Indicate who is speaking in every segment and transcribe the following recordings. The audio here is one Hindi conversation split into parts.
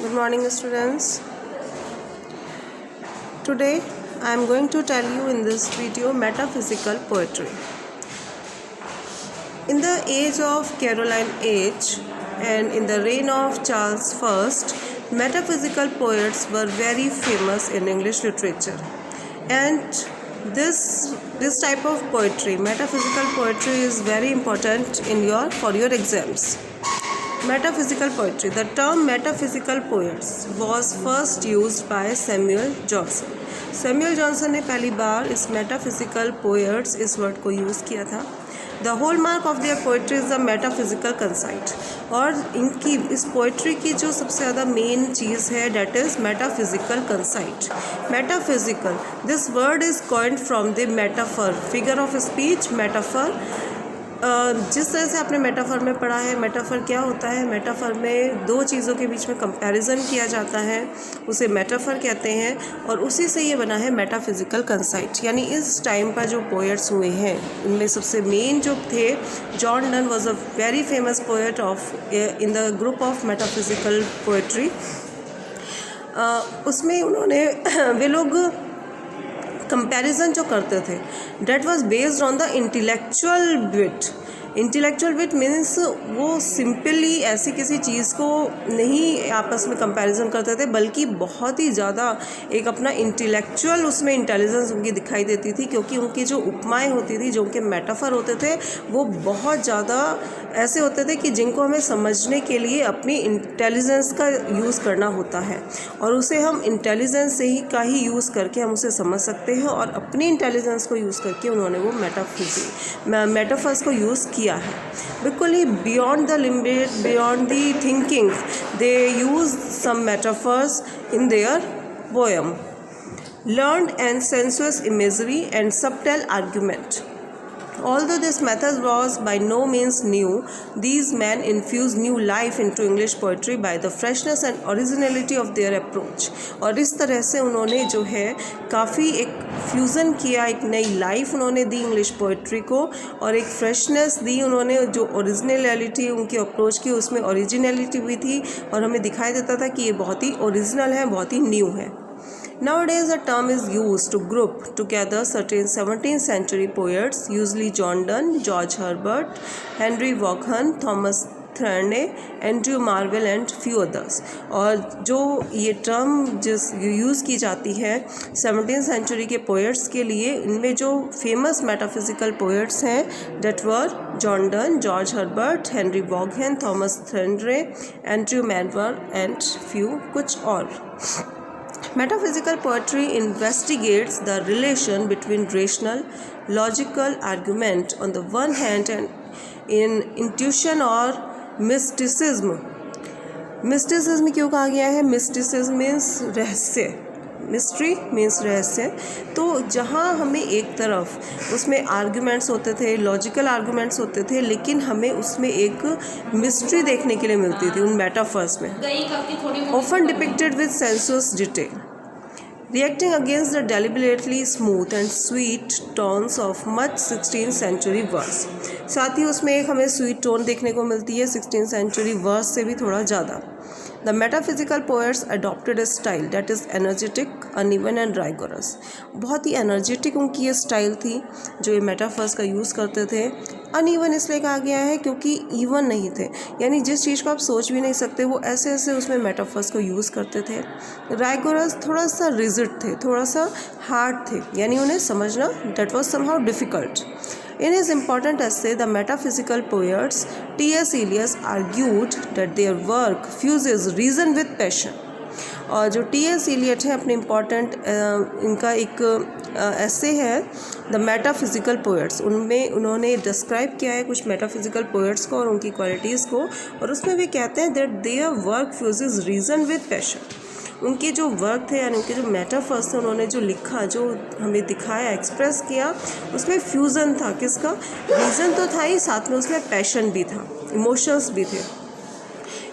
Speaker 1: Good morning, students. Today I am going to tell you in this video metaphysical poetry. In the age of Caroline H. and in the reign of Charles I, metaphysical poets were very famous in English literature. And this type of poetry, metaphysical poetry, is very important for your exams. Metaphysical poetry. The term metaphysical poets was first used by Samuel Johnson. Samuel Johnson ने पहली बार इस metaphysical poets इस वर्ड को यूज़ किया था. The hallmark of their poetry is the metaphysical conceit. और इनकी इस पोइट्री की जो सबसे ज़्यादा मेन चीज़ है that is metaphysical conceit. Metaphysical. This word is coined from the metaphor, figure of speech, metaphor. जिस तरह से आपने मेटाफर में पढ़ा है, मेटाफर क्या होता है? मेटाफर में दो चीज़ों के बीच में कंपैरिजन किया जाता है, उसे मेटाफर कहते हैं. और उसी से ये बना है मेटाफिजिकल कंसाइट. यानी इस टाइम पर जो पोएट्स हुए हैं उनमें सबसे मेन जो थे, John Donne was a very famous poet in the group of metaphysical poetry. उसमें उन्होंने वे लोग कंपैरिजन जो करते थे that was based on the intellectual wit. Intellectual wit means वो सिंपली ऐसी किसी चीज़ को नहीं आपस में कंपैरिजन करते थे, बल्कि बहुत ही ज़्यादा एक अपना इंटेलेक्चुअल उसमें इंटेलिजेंस उनकी दिखाई देती थी, क्योंकि उनकी जो उपमाएँ होती थी, जो उनके मेटाफर होते थे, वो बहुत ज़्यादा ऐसे होते थे कि जिनको हमें समझने के लिए अपनी इंटेलिजेंस का यूज़ करना होता है, और उसे हम इंटेलिजेंस से ही यूज़ करके हम उसे समझ सकते हैं. और अपनी इंटेलिजेंस को यूज़ करके उन्होंने वो मेटाफर्स को यूज़ किया है. बिल्कुल ही beyond the limit, beyond the thinking, they use some metaphors in their poem. Learned and sensuous imagery and subtle argument. Although this method was by no means new, these men infused new life into English poetry by the freshness and originality of their approach. और इस तरह से उन्होंने जो है काफ़ी एक फ्यूज़न किया, एक नई लाइफ उन्होंने दी इंग्लिश पोइट्री को, और एक फ्रेशनेस दी उन्होंने. जो ओरिजिनलिटी उनकी अप्रोच की, उसमें ओरिजिनलिटी भी थी, और हमें दिखाई देता था कि ये बहुत ही ओरिजिनल है, बहुत ही न्यू है. Nowadays, the term is used to group together certain 17th century poets, usually John Donne, George Herbert, Henry Vaughan, Thomas Thurney, Andrew Marvell and few others. और जो ये टर्म यूज़ की जाती है 17th सेंचुरी के पोएट्स के लिए, इनमें जो फेमस मेटाफिजिकल पोएट्स हैं that were John Donne, George Herbert, Henry Vaughan, Thomas Traherne, Andrew Marvell and few कुछ और. Metaphysical poetry investigates the relation between rational, logical argument on the one hand and in intuition or mysticism. Mysticism क्यों कहा गया है? Mysticism means रहस्य, मिस्ट्री मीन्स रहस्य. तो जहाँ हमें एक तरफ उसमें आर्ग्यूमेंट्स होते थे, लॉजिकल आर्ग्यूमेंट्स होते थे, लेकिन हमें उसमें एक मिस्ट्री देखने के लिए मिलती थी उन मेटाफर्स में. Often depicted with sensuous detail, reacting against the deliberately smooth and sweet tones of much 16th century verse. साथ ही उसमें एक हमें स्वीट टोन देखने को मिलती है 16th century verse से भी थोड़ा ज़्यादा. The metaphysical poets adopted a style that is energetic, uneven and rigorous. बहुत ही energetic उनकी ये स्टाइल थी जो ये मेटाफर्स का यूज़ करते थे. अनइवन इसलिए कहा गया है क्योंकि इवन नहीं थे, यानी जिस चीज़ को आप सोच भी नहीं सकते वो ऐसे ऐसे उसमें मेटाफर्स को यूज़ करते थे. राइगोरस थोड़ा सा रिजिड थे, थोड़ा सा हार्ड थे, यानी उन्हें समझना that was somehow difficult. In his important essay, The Metaphysical Poets, T.S. Eliot argued that their work fuses reason with passion. और जो T.S. Eliot है, अपने इम्पॉर्टेंट इनका एक ऐसे है द मेटाफिजिकल पोएट्स, उनमें उन्होंने डिस्क्राइब किया है कुछ मेटाफिजिकल पोएट्स को और उनकी क्वालिटीज़ को, और उसमें वे कहते हैं that their work fuses reason with passion. उनके जो वर्क थे, यानी उनके जो मेटाफर्स थे, उन्होंने जो लिखा, जो हमें दिखाया, एक्सप्रेस किया, उसमें फ्यूज़न था. किसका? रीज़न तो था ही, साथ में उसमें पैशन भी था, इमोशंस भी थे.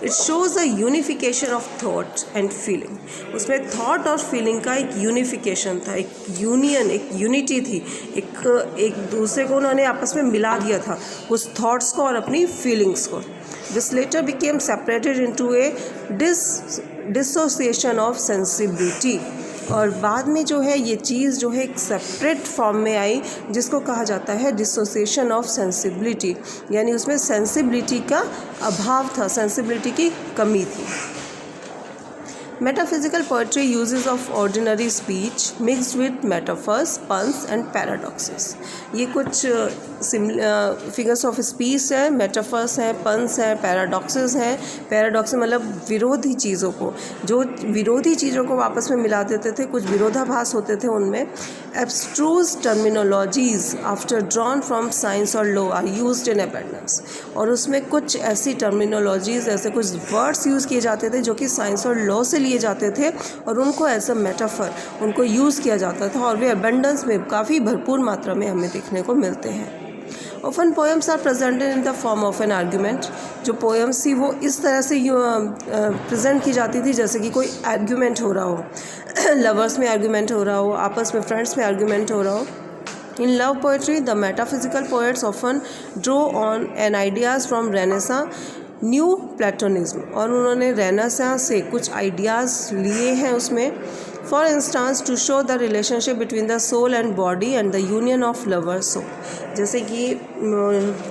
Speaker 1: It shows a unification of thought and feeling. उसमें थॉट और फीलिंग का एक यूनिफिकेशन था, एक यूनियन, एक यूनिटी थी, एक दूसरे को उन्होंने आपस में मिला दिया था, उस थॉट्स को और अपनी फीलिंग्स को. This letter became separated into A dissociation of sensibility. और बाद में जो है ये चीज़ जो है एक सेपरेट फॉर्म में आई जिसको कहा जाता है डिसोसिएशन ऑफ सेंसिबिलिटी, यानी उसमें सेंसिबिलिटी का अभाव था, सेंसिबिलिटी की कमी थी। Metaphysical poetry uses of ordinary speech mixed with metaphors, puns and paradoxes। ये कुछ फिगर्स ऑफ स्पीच है, मेटाफर्स हैं, पन्स हैं, पैराडॉक्सेस हैं। पैराडॉक्स मतलब विरोधी चीज़ों को, जो विरोधी चीज़ों को आपस में मिला देते थे, कुछ विरोधाभास होते थे उनमें। Abstruse terminologies after drawn from science और law are used in abundance. और उसमें कुछ ऐसी टर्मिनोलॉजीज, ऐसे कुछ वर्ड्स यूज़ किए जाते थे जो कि साइंस और लॉ से लिए जाते थे और उनको एज अ मेटाफर उनको यूज़ किया जाता था, और वे अबंडेंस में काफ़ी भरपूर मात्रा में हमें देखने को मिलते हैं। Often poems are presented in the form of an argument। जो पोएम्स थी वो इस तरह से प्रेजेंट की जाती थी जैसे कि कोई आर्ग्यूमेंट हो रहा हो लवर्स में आर्ग्यूमेंट हो रहा हो, आपस में फ्रेंड्स में आर्ग्यूमेंट हो रहा हो। In love poetry, the metaphysical poets often draw on an ideas from Renaissance, neo Platonism, और उन्होंने रेनेसां से कुछ आइडियाज़ लिए हैं उसमें। For instance to show the relationship between the soul and body and the union of lovers soul. जैसे कि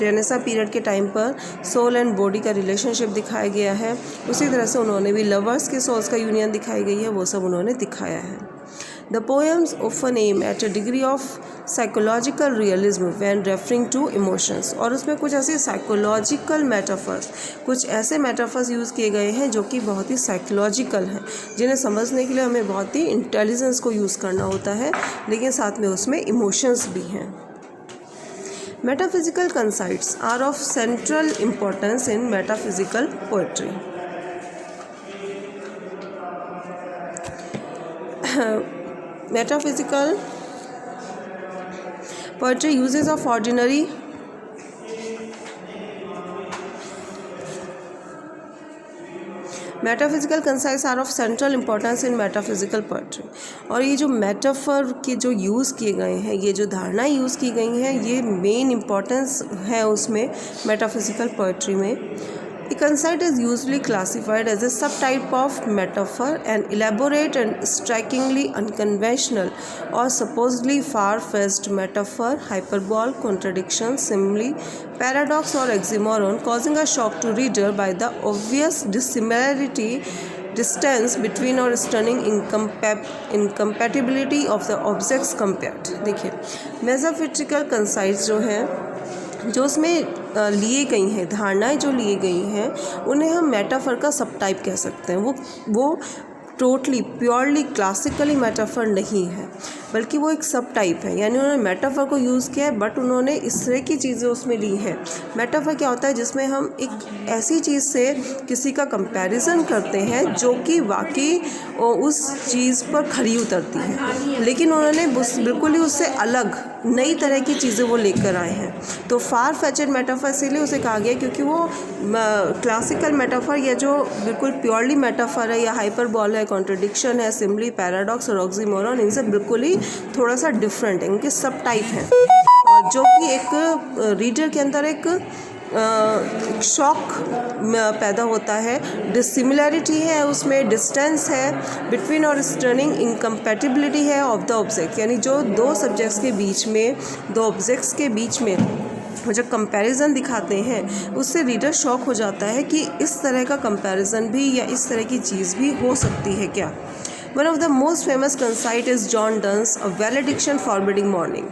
Speaker 1: रेनेसां पीरियड के टाइम पर सोल एंड बॉडी का रिलेशनशिप दिखाया गया है, उसी तरह से उन्होंने भी लवर्स के सोल्स का यूनियन दिखाई गई है, वो सब उन्होंने दिखाया है। The poems often aim at a degree of psychological realism when referring to emotions। और उसमें कुछ ऐसे साइकोलॉजिकल मेटाफर्स, कुछ ऐसे मेटाफर्स यूज़ किए गए हैं जो कि बहुत ही साइकोलॉजिकल हैं, जिन्हें समझने के लिए हमें बहुत ही इंटेलिजेंस को यूज़ करना होता है, लेकिन साथ में उसमें इमोशंस भी हैं। Metaphysical concepts are of central importance in metaphysical poetry। Metaphysical poetry uses of ordinary metaphysical conceits are of central importance in metaphysical poetry. और ये जो मेटाफर के जो यूज़ किए गए हैं, ये जो धारणाएं यूज़ की गई हैं, ये मेन इंपॉर्टेंस है उसमें मेटाफिजिकल पोएट्री में। A conceit is usually classified as a subtype of metaphor, an elaborate and strikingly unconventional or supposedly far-fetched metaphor, hyperbole, contradiction, simile, paradox or oxymoron, causing a shock to reader by the obvious dissimilarity, distance between or stunning incompatibility of the objects compared। देखिए, मेटाफिजिकल कंसाइट्स जो हैं, जो उसमें लिए गई हैं धारणाएं, जो लिए गई हैं, उन्हें हम मेटाफर का सब टाइप कह सकते हैं। वो टोटली प्योरली क्लासिकली मेटाफर नहीं है, बल्कि वो एक सब टाइप है, यानी उन्होंने मेटाफर को यूज़ किया है, बट उन्होंने इस तरह की चीज़ें उसमें ली हैं। मेटाफर क्या होता है, जिसमें हम एक ऐसी चीज़ से किसी का कंपैरिजन करते हैं जो कि वाकई उस चीज़ पर खरी उतरती है, लेकिन उन्होंने बिल्कुल ही उससे अलग नई तरह की चीज़ें वो लेकर आए हैं। तो फार फेचेड मेटाफर इसीलिए उसे कहा गया क्योंकि वो क्लासिकल मेटाफर या जो बिल्कुल प्योरली मेटाफर है, या हाइपरबॉल है, कॉन्ट्रडिक्शन है, सिम्बली, पैराडॉक्स और ऑक्सीमोरॉन, इनसे बिल्कुल ही थोड़ा सा डिफरेंट है, उनके सब टाइप हैं, और जो कि एक रीडर के अंदर एक शॉक पैदा होता है। डिसिमिलैरिटी है उसमें, डिस्टेंस है बिटवीन और स्टर्निंग इनकम्पैटिबिलिटी है ऑफ द ऑब्जेक्ट, यानी जो दो सब्जेक्ट्स के बीच में, दो ऑब्जेक्ट्स के बीच में वो जो कंपैरिजन दिखाते हैं, उससे रीडर शॉक हो जाता है कि इस तरह का कंपैरिजन भी या इस तरह की चीज़ भी हो सकती है क्या। One of the most famous conceit is John Donne's A Valediction Forbidding Morning।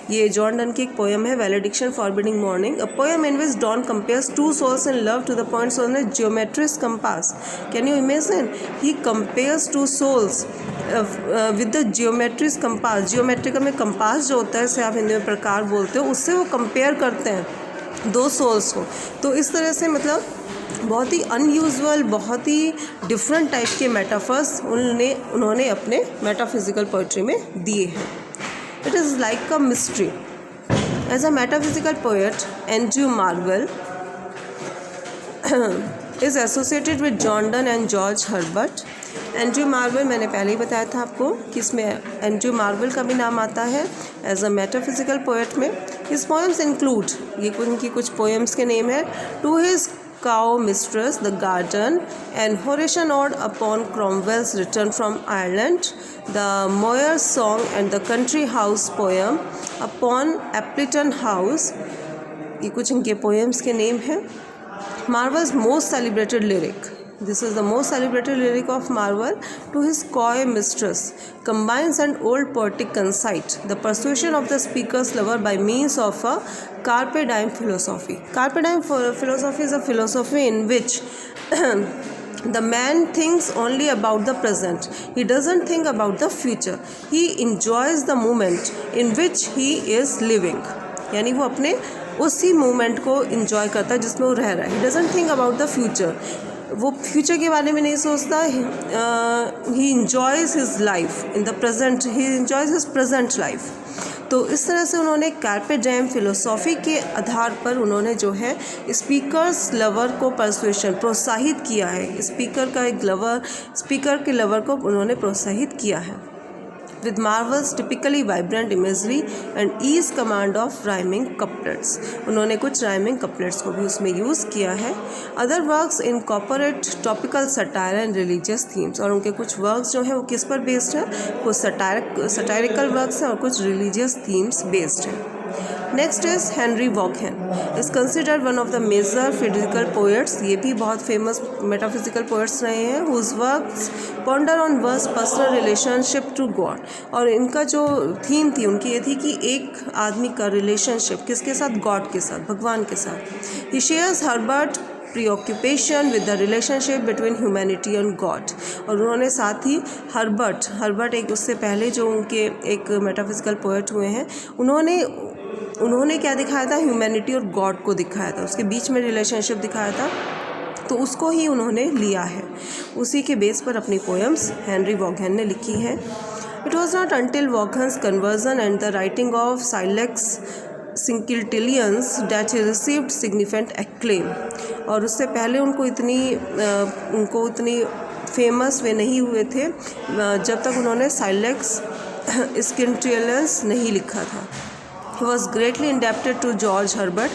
Speaker 1: ये जॉन डन की एक पोएम है, Valediction Forbidding Morning, a poem in which Donne compares two souls in love to the point on a geometric compass। Can you imagine? He compares two souls with the geometric compass। geometric में कंपास जो होता है, इसे आप हिंदी में प्रकार बोलते हो, उससे वो कंपेयर करते हैं दो सोल्स को। तो इस तरह से मतलब बहुत ही अनयूजुअल, बहुत ही डिफरेंट टाइप के मेटाफर्स उन्होंने अपने मेटाफिजिकल पोइट्री में दिए हैं। It is like a mystery. As a metaphysical poet, Andrew Marvell is associated with John Donne and George Herbert. Andrew Marvell, मैंने पहले ही बताया था आपको कि इसमें एंड्रयू मार्वेल का भी नाम आता है एज अ मेटाफिजिकल पोएट में। हिज पोएम्स इंक्लूड, ये उनकी कुछ पोएम्स के नेम है। To his Cow Mistress, The Garden, and Horatian Ode upon Cromwell's return from Ireland, The Moir's Song and the Country House poem upon Appleton House. ये कुछ इनके पोएम्स के नेम हैं. Marvel's most celebrated lyric. This is the most celebrated lyric of Marvel. To his coy mistress combines an old poetic conceit, the persuasion of the speaker's lover by means of a carpe diem philosophy. Carpe diem philosophy is a philosophy in which the man thinks only about the present. He doesn't think about the future. He enjoys the moment in which he is living. यानी वो अपने उसी मोमेंट को इन्जॉय करता है जिसमें वो रह रहा है. He doesn't think about the future. वो फ्यूचर के बारे में नहीं सोचता. He enjoys his life in the present. He enjoys his present life. तो इस तरह से उन्होंने कार्पे डीएम फिलोसॉफी के आधार पर उन्होंने जो है स्पीकर्स लवर को परसुएशन प्रोत्साहित किया है. स्पीकर के लवर को उन्होंने प्रोत्साहित किया है. With Marvel's typically vibrant imagery and ease command of rhyming couplets. उन्होंने कुछ rhyming couplets को भी उसमें यूज़ किया है. Other works incorporate topical satire and religious themes. और उनके कुछ works जो हैं वो किस पर बेस्ड हैं? कुछ satirical works हैं और कुछ religious themes बेस्ड हैं. Next is Henry Vaughan. Is considered one of the major physical poets. ये भी बहुत फेमस मेटाफिजिकल पोएट्स रहे हैं. Whose works ponder on verse personal relationship to God. और इनका जो थीम थी उनकी ये थी कि एक आदमी का रिलेशनशिप किसके साथ? गॉड के साथ, भगवान के साथ. He shares Herbert preoccupation with the relationship between humanity and God. और उन्होंने साथ ही हर्बर्ट एक उससे पहले जो उनके एक मेटाफिजिकल पोएट हुए हैं उन्होंने क्या दिखाया था? ह्यूमैनिटी और गॉड को दिखाया था. उसके बीच में रिलेशनशिप दिखाया था. तो उसको ही उन्होंने लिया है. उसी के बेस पर अपनी पोएम्स हेनरी वॉकहैन ने लिखी है. It was not until Walkhan's conversion and the writing of Silex Sinkiltillians that he received significant acclaim. और उससे पहले उनको इतनी फेमस वे नहीं हुए थे जब तक उन्होंने साइलेक्स स्किल्टिलियंस नहीं लिखा था. He was greatly indebted to George Herbert.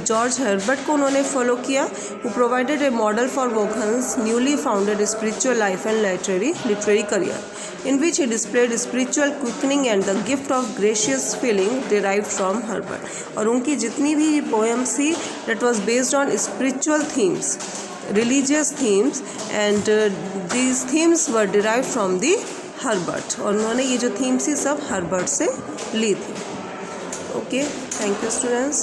Speaker 1: George Herbert को उन्होंने फॉलो किया. who provided a model for Vaughan's newly founded spiritual life and literary career, in which he displayed spiritual quickening and the gift of gracious feeling derived from Herbert. और उनकी जितनी भी पोएम्स थी that was based on spiritual themes, religious themes, and these themes were derived from the Herbert. और उन्होंने ये जो थीम्स थी सब हर्बर्ट से ली थी. Okay, thank you students.